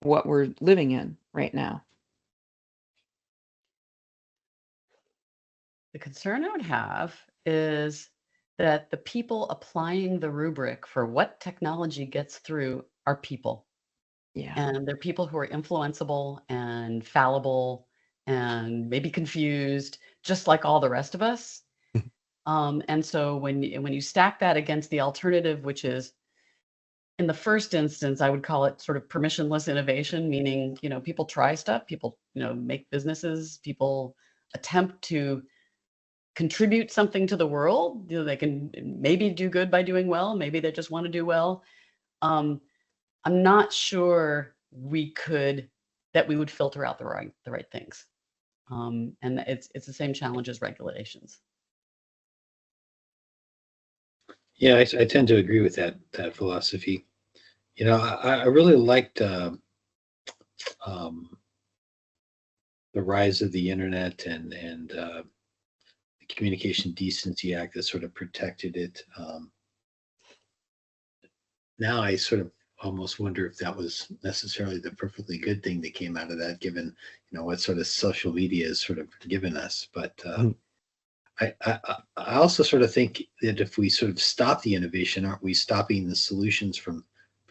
what we're living in right now. The concern I would have is that the people applying the rubric for what technology gets through are people. Yeah. And they're people who are influenceable and fallible and maybe confused, just like all the rest of us. And so when you stack that against the alternative, which is, in the first instance, I would call it sort of permissionless innovation, meaning, people try stuff, people, make businesses, people attempt to contribute something to the world. They can maybe do good by doing well. Maybe they just want to do well. I'm not sure that we would filter out the right things. And it's the same challenge as regulations. Yeah, I tend to agree with that philosophy. I really liked um, the rise of the internet and the Communication Decency Act that sort of protected it. Now I sort of almost wonder if that was necessarily the perfectly good thing that came out of that, given what sort of social media has sort of given us. But I also sort of think that if we sort of stop the innovation, aren't we stopping the solutions from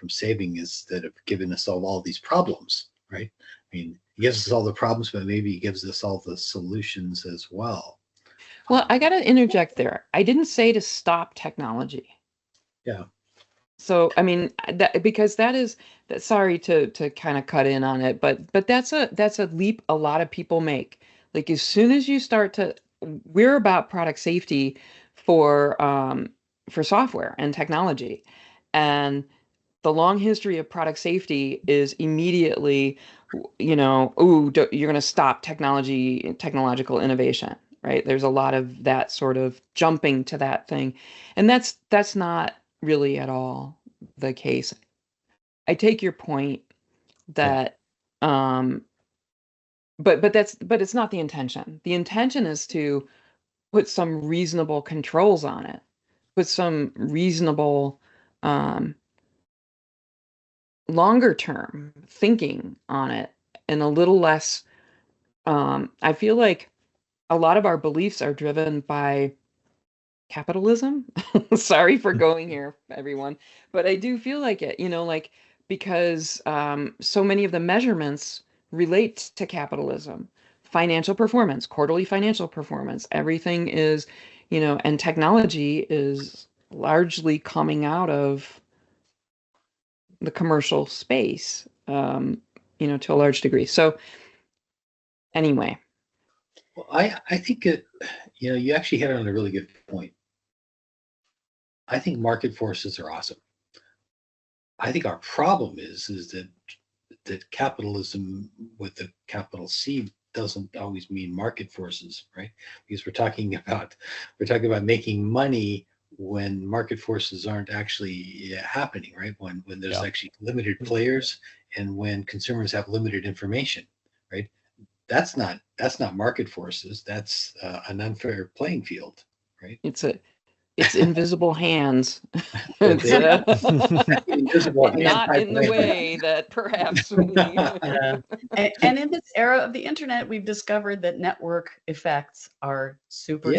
saving us that have given us all these problems, right? I mean, it gives us all the problems, but maybe it gives us all the solutions as well. Well, I got to interject there. I didn't say to stop technology. Yeah. So, I mean, because sorry to kind of cut in on it, but that's a leap a lot of people make. Like as soon as you start to, we're about product safety for software and technology, and the long history of product safety is immediately, you're going to stop technological innovation, right? There's a lot of that sort of jumping to that thing, and that's not really at all the case. I take your point that, but it's not the intention. The intention is to put some reasonable controls on it, put some reasonable longer term thinking on it, and a little less. I feel like a lot of our beliefs are driven by capitalism. Sorry for going here, everyone, but I do feel like it, like because so many of the measurements relate to capitalism, financial performance, quarterly financial performance, everything is, and technology is largely coming out of the commercial space, to a large degree. So anyway. Well, I think you actually hit on a really good point. I think market forces are awesome. I think our problem is that capitalism with the capital C doesn't always mean market forces, right? Because we're talking about making money when market forces aren't actually happening, right? When there's actually limited players and when consumers have limited information, right? That's not market forces. That's an unfair playing field, right? It's invisible hands. It's invisible hands, not in the way that perhaps we. And in this era of the internet, we've discovered that network effects are super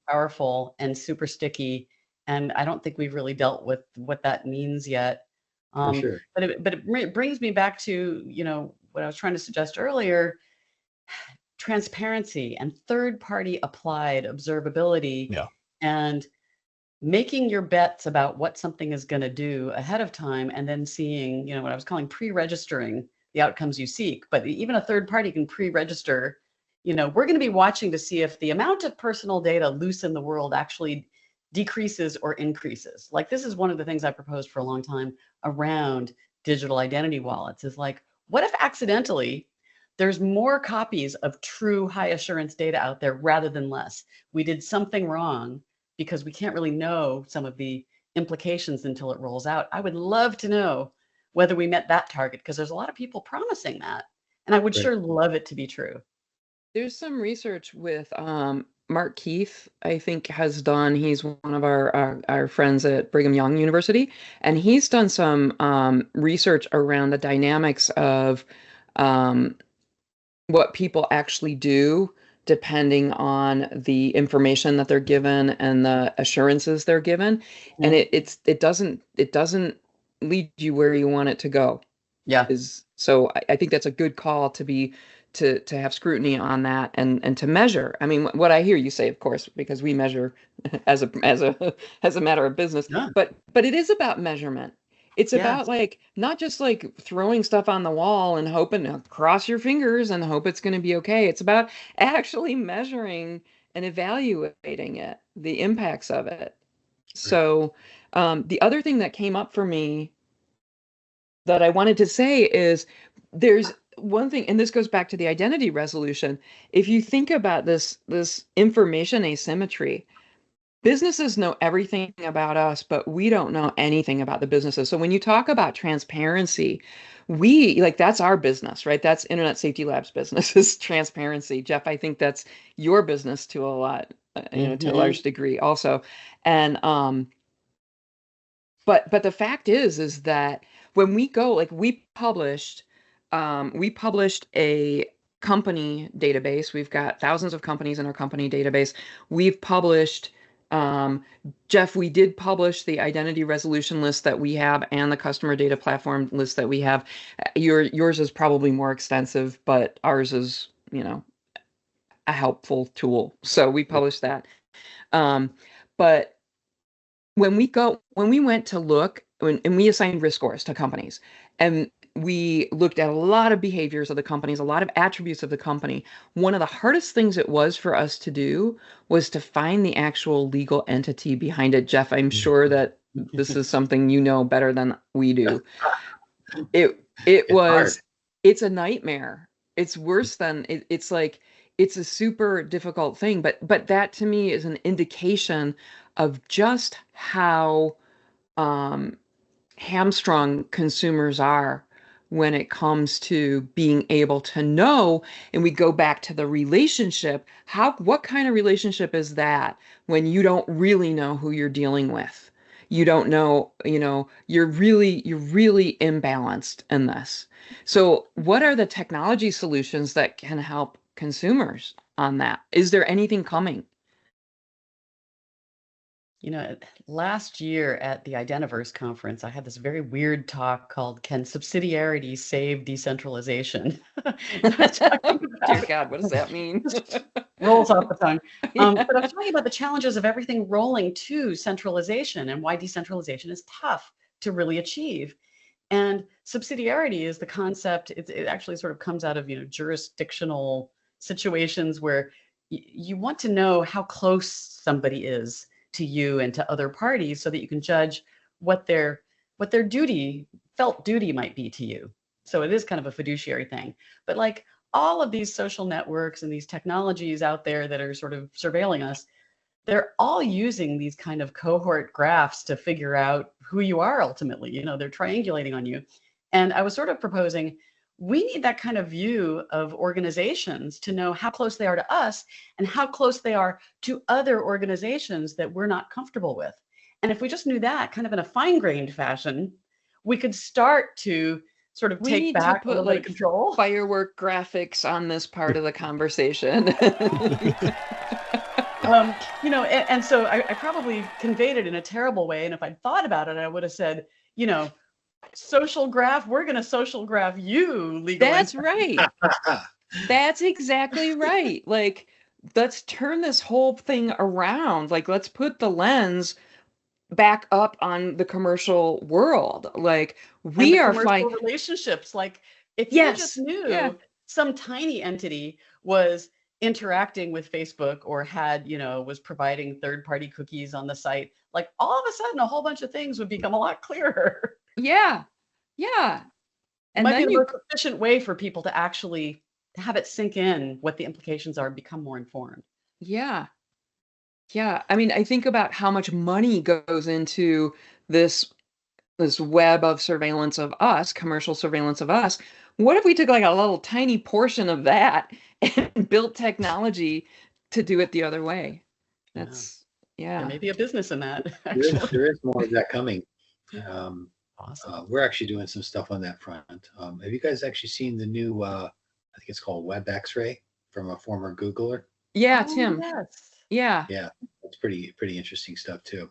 powerful and super sticky. And I don't think we've really dealt with what that means yet. Sure. But it brings me back to, what I was trying to suggest earlier, transparency and third-party applied observability. Yeah. And making your bets about what something is going to do ahead of time, and then seeing, what I was calling pre-registering the outcomes you seek. But even a third party can pre-register. We're going to be watching to see if the amount of personal data loose in the world actually decreases or increases. Like, this is one of the things I proposed for a long time around digital identity wallets, is like, what if accidentally there's more copies of true high assurance data out there rather than less? We did something wrong because we can't really know some of the implications until it rolls out. I would love to know whether we met that target, because there's a lot of people promising that. And I would sure love it to be true. There's some research with Mark Keith, I think, has done. He's one of our friends at Brigham Young University, and he's done some research around the dynamics of what people actually do depending on the information that they're given and the assurances they're given. Mm-hmm. And it doesn't lead you where you want it to go. Yeah. So I think that's a good call to have scrutiny on that and to measure. I mean, what I hear you say, of course, because we measure as a matter of business, but it is about measurement. It's about not just throwing stuff on the wall and hoping to cross your fingers and hope it's going to be okay. It's about actually measuring and evaluating it, the impacts of it. So the other thing that came up for me that I wanted to say is there's one thing, and this goes back to the identity resolution. If you think about this information asymmetry, businesses know everything about us, but we don't know anything about the businesses. So when you talk about transparency, that's our business, right? That's Internet Safety Labs business, is transparency. Jeff, I think that's your business to a lot, to a large degree also. And but the fact is that when we go, we published a company database. We've got thousands of companies in our company database. We've published, Jeff, we did publish the identity resolution list that we have and the customer data platform list that we have. Yours is probably more extensive, but ours is, a helpful tool. So we published that. But when we went to look, and we assigned risk scores to companies, and we looked at a lot of behaviors of the companies, a lot of attributes of the company. One of the hardest things it was for us to do was to find the actual legal entity behind it. Jeff, I'm sure that this is something you know better than we do. It's a nightmare. It's worse than it's like it's a super difficult thing, but that to me is an indication of just how hamstrung consumers are when it comes to being able to know. And we go back to the relationship. What kind of relationship is that when you don't really know who you're dealing with? You don't know, you're really imbalanced in this. So what are the technology solutions that can help consumers on that? Is there anything coming? Last year at the Identiverse conference, I had this very weird talk called "Can Subsidiarity Save Decentralization?" Dear God, what does that mean? Rolls off the tongue. But I was talking about the challenges of everything rolling to centralization and why decentralization is tough to really achieve. And subsidiarity is the concept. It actually sort of comes out of jurisdictional situations where you want to know how close somebody is to you and to other parties so that you can judge what their felt duty might be to you. So it is kind of a fiduciary thing. But like all of these social networks and these technologies out there that are sort of surveilling us, they're all using these kind of cohort graphs to figure out who you are ultimately. They're triangulating on you. And I was sort of proposing we need that kind of view of organizations to know how close they are to us and how close they are to other organizations that we're not comfortable with. And if we just knew that kind of in a fine-grained fashion, we could start to sort of take back a little bit of control. Firework graphics on this part of the conversation. And so I probably conveyed it in a terrible way. And if I'd thought about it, I would have said, social graph, we're going to social graph you, legal. That's right. That's exactly right. Like, let's turn this whole thing around. Like, let's put the lens back up on the commercial world. Like, we are finding relationships. Like, if you just knew some tiny entity was interacting with Facebook or had, was providing third-party cookies on the site, like all of a sudden a whole bunch of things would become a lot clearer. Yeah. And might be the most efficient way for people to actually have it sink in what the implications are and become more informed. Yeah. I mean, I think about how much money goes into this web of surveillance of us, commercial surveillance of us. What if we took like a little tiny portion of that and built technology to do it the other way? That's There may be a business in that. There is more of that coming. Awesome. We're actually doing some stuff on that front. Have you guys actually seen the new, I think it's called Web X-ray from a former Googler? Yeah, Tim. Yes. Yeah, that's pretty interesting stuff too.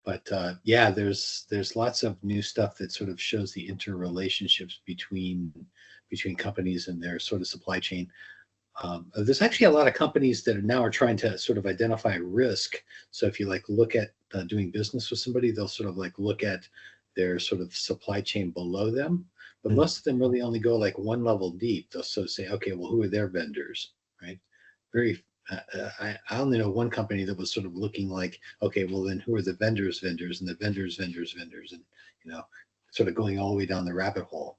But there's lots of new stuff that sort of shows the interrelationships between companies and their sort of supply chain. There's actually a lot of companies that are trying to sort of identify risk. So if you look at doing business with somebody, they'll sort of look at their sort of supply chain below them. But most of them really only go one level deep. They'll sort of say, okay, well, who are their vendors, right? I only know one company that was sort of looking like, okay, well then who are the vendors and the vendors, and sort of going all the way down the rabbit hole.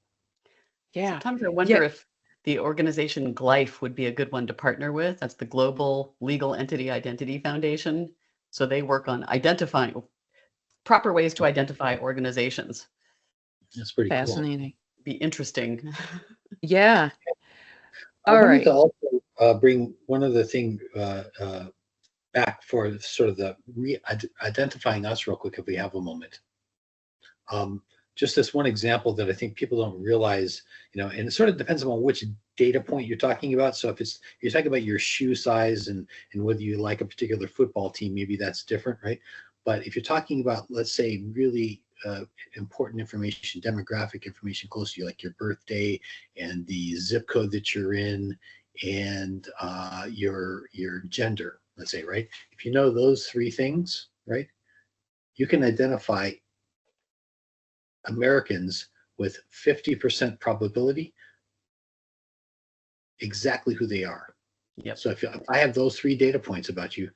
Yeah. Sometimes I wonder if the organization GLIFE would be a good one to partner with. That's the Global Legal Entity Identity Foundation. So they work on identifying proper ways to identify organizations. That's pretty fascinating. Cool. Be interesting. Yeah. I wanted to also bring one other thing back for sort of the identifying us real quick, if we have a moment. Just this one example that I think people don't realize, and it sort of depends on which data point you're talking about. So if you're talking about your shoe size and whether you like a particular football team, maybe that's different, right? But if you're talking about, let's say, really important information, demographic information close to you, like your birthday and the zip code that you're in and your gender, let's say, right? If you know those three things, right, you can identify Americans with 50% probability exactly who they are. Yep. So if I have those 3 data points about you,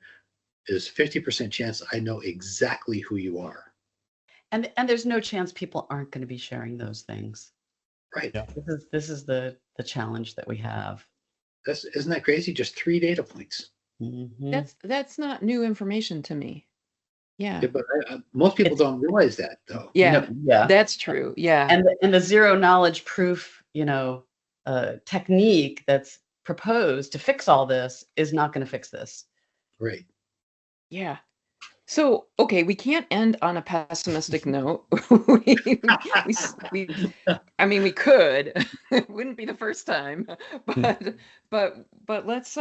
there's 50% chance I know exactly who you are. And there's no chance people aren't going to be sharing those things. Right. Yeah. This is the challenge that we have. Isn't that crazy? Just 3 data points. Mm-hmm. That's not new information to me. Yeah. Yeah, but most people don't realize that, though. Yeah. No, yeah. That's true. Yeah. And the zero knowledge proof, technique that's proposed to fix all this is not going to fix this. Right. Yeah. So, okay, we can't end on a pessimistic note. we, I mean, we could. It wouldn't be the first time, but let's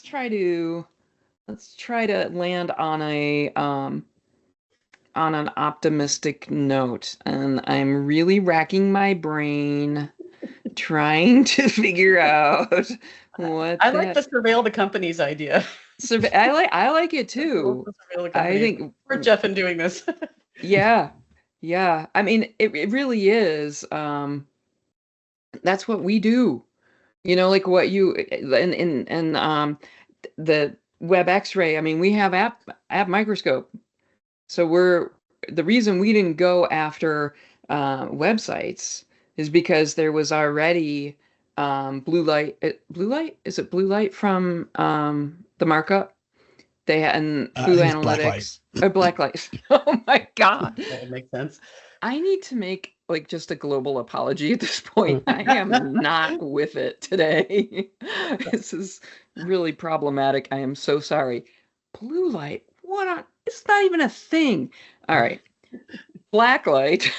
try to land on an optimistic note. And I'm really racking my brain trying to figure out what I like the surveil the company's idea. I like it too. I think we're Jeff in doing this. yeah. I mean, it really is. That's what we do. Like what you and the web X-ray. I mean, we have app microscope. So the reason we didn't go after websites is because there was already blue light. Is it blue light from the markup? They had Foo Analytics or black light. Oh my God. That makes sense. I need to make like just a global apology at this point. I am not with it today. This is really problematic. I am so sorry. Blue light. It's not even a thing. All right. Black light.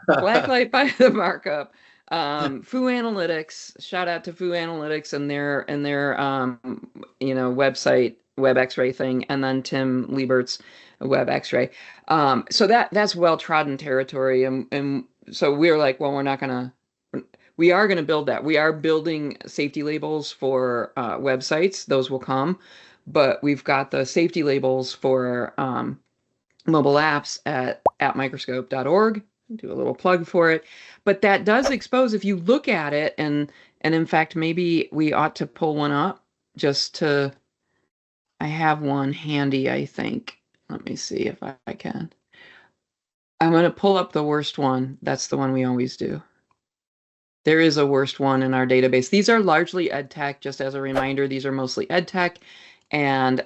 Black light by the markup. Foo Analytics. Shout out to Foo Analytics and their website, web X-ray thing, and then Tim Liebert's web X-ray. So that's well-trodden territory, and so we're like, well, we are gonna build that. We are building safety labels for websites. Those will come, but we've got the safety labels for mobile apps at appmicroscope.org. Do a little plug for it, but that does expose, if you look at it, and in fact, maybe we ought to pull one up just to. I have one handy, I think. Let me see if I can. I'm going to pull up the worst one. That's the one we always do. There is a worst one in our database. These are largely EdTech, just as a reminder. These are mostly EdTech. And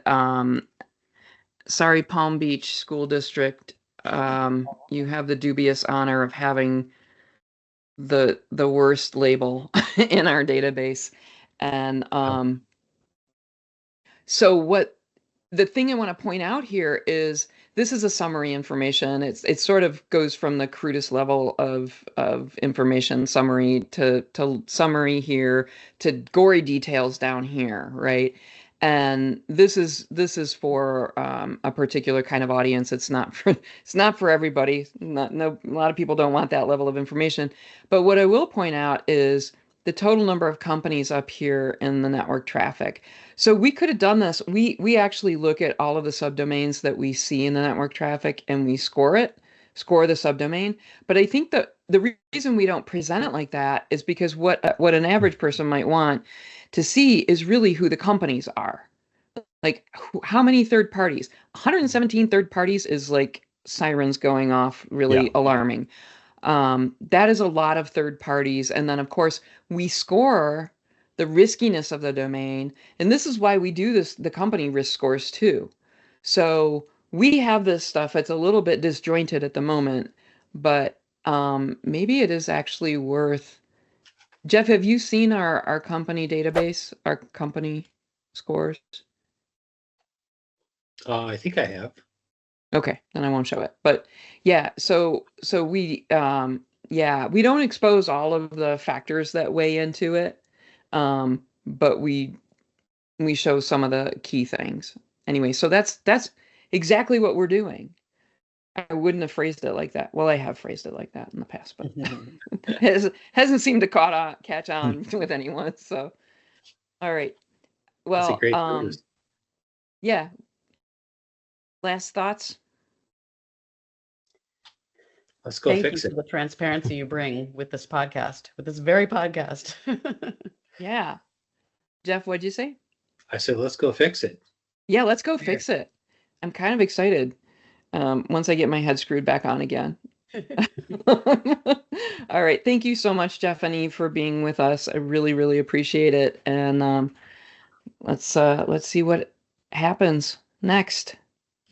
sorry, Palm Beach School District, you have the dubious honor of having the worst label in our database. And so what the thing I want to point out here is this is a summary information. It sort of goes from the crudest level of information summary to summary here to gory details down here, right? And this is for a particular kind of audience. It's not for everybody. A lot of people don't want that level of information. But what I will point out is the total number of companies up here in the network traffic. So we could have done this. We actually look at all of the subdomains that we see in the network traffic and we score the subdomain. But I think that the reason we don't present it like that is because what an average person might want to see is really who the companies are. Like how many third parties? 117 third parties is like sirens going off, really alarming. That is a lot of third parties. And then of course we score the riskiness of the domain. And this is why we do this, the company risk scores too. So we have this stuff. It's a little bit disjointed at the moment, but maybe it is actually worth. Jeff, have you seen our company database, our company scores? I think I have. Okay, then I won't show it. But yeah, so we we don't expose all of the factors that weigh into it. But we show some of the key things. Anyway, so that's exactly what we're doing. I wouldn't have phrased it like that. Well, I have phrased it like that in the past, but it hasn't seemed to catch on with anyone. So, all right. Well, that's a great phrase. Yeah. Last thoughts? Let's go Thank fix you it. for the transparency you bring with this podcast, with this very podcast. Yeah. Jeff, what'd you say? I said, let's go fix it. Yeah, let's go fix it. I'm kind of excited once I get my head screwed back on again. All right. Thank you so much, Jeff and Eve, for being with us. I really, really appreciate it. And let's see what happens next.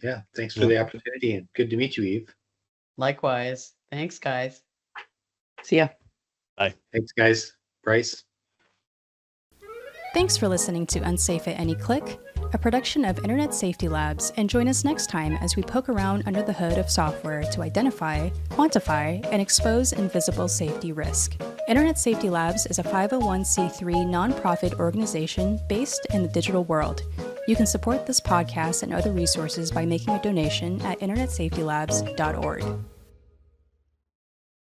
Yeah. Thanks for the opportunity, and good to meet you, Eve. Likewise. Thanks, guys. See ya. Bye. Thanks, guys. Bryce. Thanks for listening to Unsafe at Any Click, a production of Internet Safety Labs, and join us next time as we poke around under the hood of software to identify, quantify, and expose invisible safety risk. Internet Safety Labs is a 501c3 nonprofit organization based in the digital world. You can support this podcast and other resources by making a donation at internetsafetylabs.org.